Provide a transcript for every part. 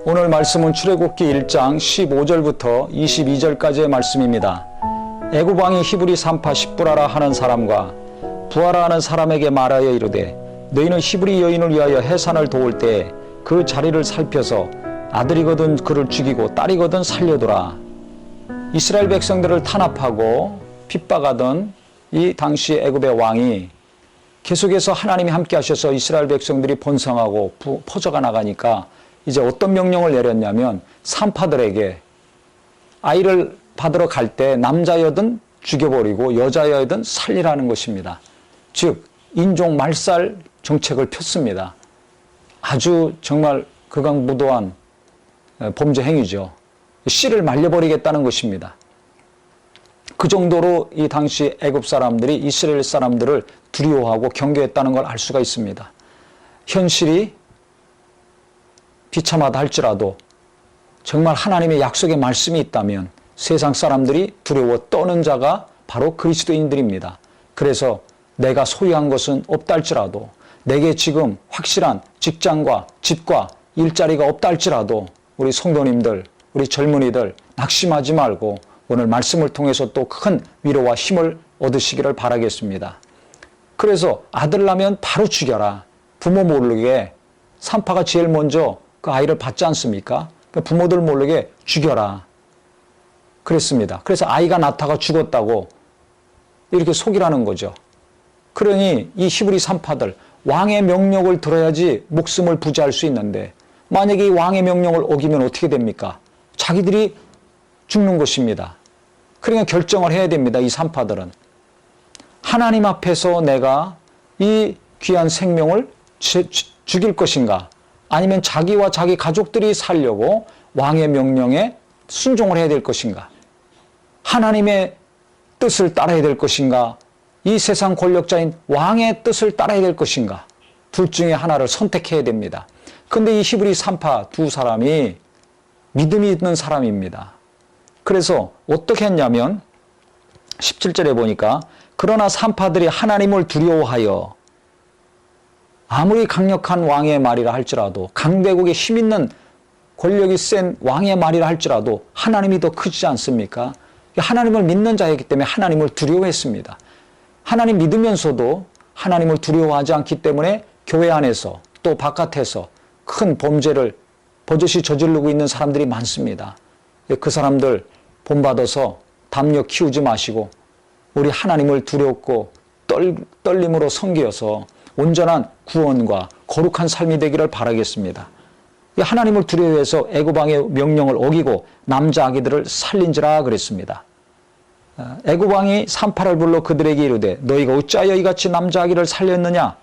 오늘 말씀은 출애굽기 1장 15절부터 22절까지의 말씀입니다. 애굽 왕이 히브리 산파 십부라라 하는 사람과 부하라 하는 사람에게 말하여 이르되 너희는 히브리 여인을 위하여 해산을 도울 때에 그 자리를 살펴서 아들이거든 그를 죽이고 딸이거든 살려두라. 이스라엘 백성들을 탄압하고 핍박하던 이 당시 애굽의 왕이 계속해서 하나님이 함께 하셔서 이스라엘 백성들이 번성하고 퍼져가 나가니까 이제 어떤 명령을 내렸냐면 산파들에게 아이를 받으러 갈 때 남자여든 죽여버리고 여자여든 살리라는 것입니다. 즉 인종 말살 정책을 폈습니다. 아주 정말 극악무도한 범죄 행위죠. 씨를 말려버리겠다는 것입니다. 그 정도로 이 당시 애굽 사람들이 이스라엘 사람들을 두려워하고 경계했다는 걸 알 수가 있습니다. 현실이 비참하다 할지라도 정말 하나님의 약속의 말씀이 있다면 세상 사람들이 두려워 떠는 자가 바로 그리스도인들입니다. 그래서 내가 소유한 것은 없다 할지라도 내게 지금 확실한 직장과 집과 일자리가 없다 할지라도 우리 성도님들, 우리 젊은이들 낙심하지 말고 오늘 말씀을 통해서 또 큰 위로와 힘을 얻으시기를 바라겠습니다. 그래서 아들 나면 바로 죽여라. 부모 모르게 산파가 제일 먼저 그 아이를 받지 않습니까? 부모들 모르게 죽여라. 그랬습니다. 그래서 아이가 낳다가 죽었다고 이렇게 속이라는 거죠. 그러니 이 히브리 산파들 왕의 명령을 들어야지 목숨을 부지할 수 있는데 만약에 이 왕의 명령을 어기면 어떻게 됩니까? 자기들이 죽는 것입니다. 그러니까 결정을 해야 됩니다. 이 산파들은. 하나님 앞에서 내가 이 귀한 생명을 죽일 것인가? 아니면 자기와 자기 가족들이 살려고 왕의 명령에 순종을 해야 될 것인가? 하나님의 뜻을 따라야 될 것인가? 이 세상 권력자인 왕의 뜻을 따라야 될 것인가? 둘 중에 하나를 선택해야 됩니다. 근데 이 히브리 산파 두 사람이 믿음이 있는 사람입니다. 그래서 어떻게 했냐면 17절에 보니까 그러나 산파들이 하나님을 두려워하여 아무리 강력한 왕의 말이라 할지라도 강대국에 힘있는 권력이 센 왕의 말이라 할지라도 하나님이 더 크지 않습니까? 하나님을 믿는 자이기 때문에 하나님을 두려워했습니다. 하나님 믿으면서도 하나님을 두려워하지 않기 때문에 교회 안에서 또 바깥에서 큰 범죄를 버젓이 저지르고 있는 사람들이 많습니다. 그 사람들 본받아서 담력 키우지 마시고 우리 하나님을 두렵고 떨림으로 섬겨서 온전한 구원과 거룩한 삶이 되기를 바라겠습니다. 하나님을 두려워해서 애굽 왕의 명령을 어기고 남자 아기들을 살린지라 그랬습니다. 애굽 왕이 산파를 불러 그들에게 이르되 너희가 어찌하여 이같이 남자 아기를 살렸느냐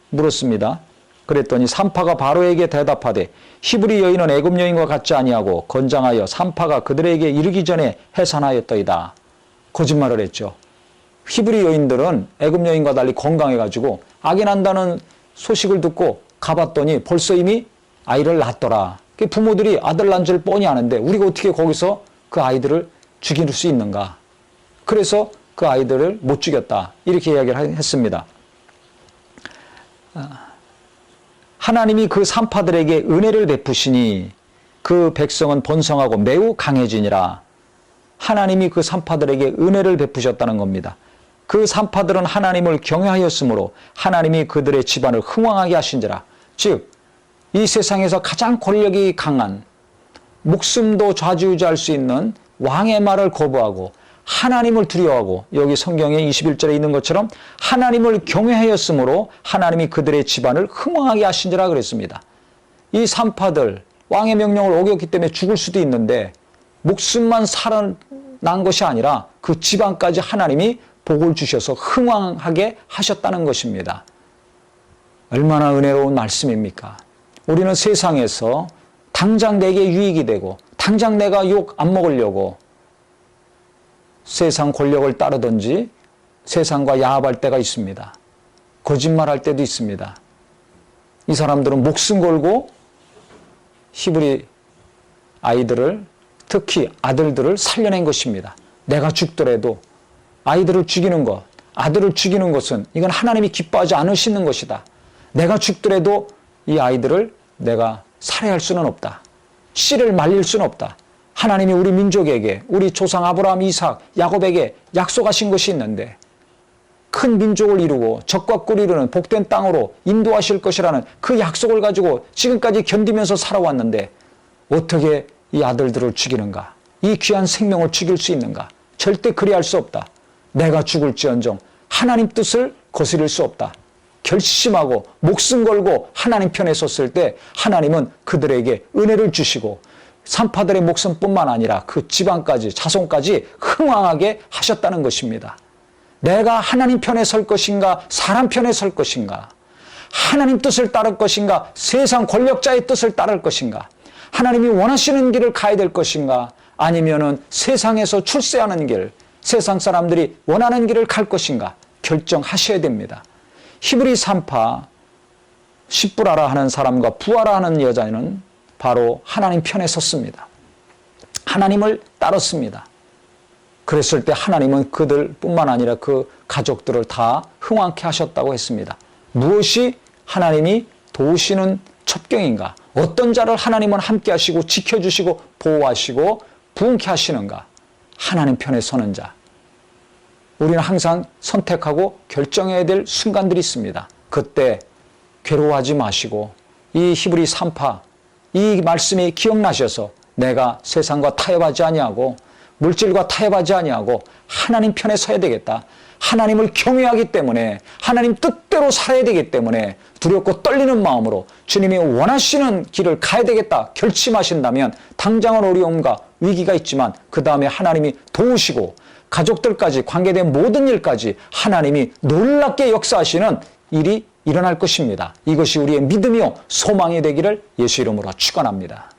물었습니다. 그랬더니 산파가 바로에게 대답하되 히브리 여인은 애굽 여인과 같지 아니하고 건장하여 산파가 그들에게 이르기 전에 해산하였더이다. 거짓말을 했죠. 히브리 여인들은 애굽 여인과 달리 건강해가지고 아기 난다는 소식을 듣고 가봤더니 벌써 이미 아이를 낳았더라. 부모들이 아들 난 줄 뻔히 아는데 우리가 어떻게 거기서 그 아이들을 죽일 수 있는가. 그래서 그 아이들을 못 죽였다. 이렇게 이야기를 했습니다. 하나님이 그 산파들에게 은혜를 베푸시니 그 백성은 번성하고 매우 강해지니라. 하나님이 그 산파들에게 은혜를 베푸셨다는 겁니다. 그 산파들은 하나님을 경외하였으므로 하나님이 그들의 집안을 흥왕하게 하신지라. 즉 이 세상에서 가장 권력이 강한 목숨도 좌지우지할 수 있는 왕의 말을 거부하고 하나님을 두려워하고 여기 성경에 21절에 있는 것처럼 하나님을 경외하였으므로 하나님이 그들의 집안을 흥왕하게 하신지라 그랬습니다. 이 산파들 왕의 명령을 어겼기 때문에 죽을 수도 있는데 목숨만 살아난 것이 아니라 그 집안까지 하나님이 복을 주셔서 흥왕하게 하셨다는 것입니다. 얼마나 은혜로운 말씀입니까? 우리는 세상에서 당장 내게 유익이 되고 당장 내가 욕 안 먹으려고 세상 권력을 따르든지 세상과 야합할 때가 있습니다. 거짓말할 때도 있습니다. 이 사람들은 목숨 걸고 히브리 아이들을 특히 아들들을 살려낸 것입니다. 내가 죽더라도 아이들을 죽이는 것, 아들을 죽이는 것은 이건 하나님이 기뻐하지 않으시는 것이다. 내가 죽더라도 이 아이들을 내가 살해할 수는 없다. 씨를 말릴 수는 없다. 하나님이 우리 민족에게, 우리 조상 아브라함, 이삭, 야곱에게 약속하신 것이 있는데 큰 민족을 이루고 적과 꿀 이루는 복된 땅으로 인도하실 것이라는 그 약속을 가지고 지금까지 견디면서 살아왔는데 어떻게 이 아들들을 죽이는가? 이 귀한 생명을 죽일 수 있는가? 절대 그리할 수 없다. 내가 죽을지언정 하나님 뜻을 거스릴 수 없다. 결심하고 목숨 걸고 하나님 편에 섰을 때 하나님은 그들에게 은혜를 주시고 산파들의 목숨뿐만 아니라 그 집안까지 자손까지 흥왕하게 하셨다는 것입니다. 내가 하나님 편에 설 것인가 사람 편에 설 것인가, 하나님 뜻을 따를 것인가 세상 권력자의 뜻을 따를 것인가, 하나님이 원하시는 길을 가야 될 것인가 아니면은 세상에서 출세하는 길, 세상 사람들이 원하는 길을 갈 것인가 결정하셔야 됩니다. 히브리 산파 십부라라 하는 사람과 부하라 하는 여자는 바로 하나님 편에 섰습니다. 하나님을 따랐습니다. 그랬을 때 하나님은 그들뿐만 아니라 그 가족들을 다 흥왕케 하셨다고 했습니다. 무엇이 하나님이 도우시는 첩경인가? 어떤 자를 하나님은 함께 하시고 지켜주시고 보호하시고 부흥케 하시는가? 하나님 편에 서는 자. 우리는 항상 선택하고 결정해야 될 순간들이 있습니다. 그때 괴로워하지 마시고 이 히브리 산파, 이 말씀이 기억나셔서 내가 세상과 타협하지 아니하고 물질과 타협하지 아니하고 하나님 편에 서야 되겠다. 하나님을 경외하기 때문에 하나님 뜻대로 살아야 되기 때문에 두렵고 떨리는 마음으로 주님이 원하시는 길을 가야 되겠다 결심하신다면 당장은 어려움과 위기가 있지만 그 다음에 하나님이 도우시고 가족들까지 관계된 모든 일까지 하나님이 놀랍게 역사하시는 일이 일어날 것입니다. 이것이 우리의 믿음이요 소망이 되기를 예수 이름으로 축원합니다.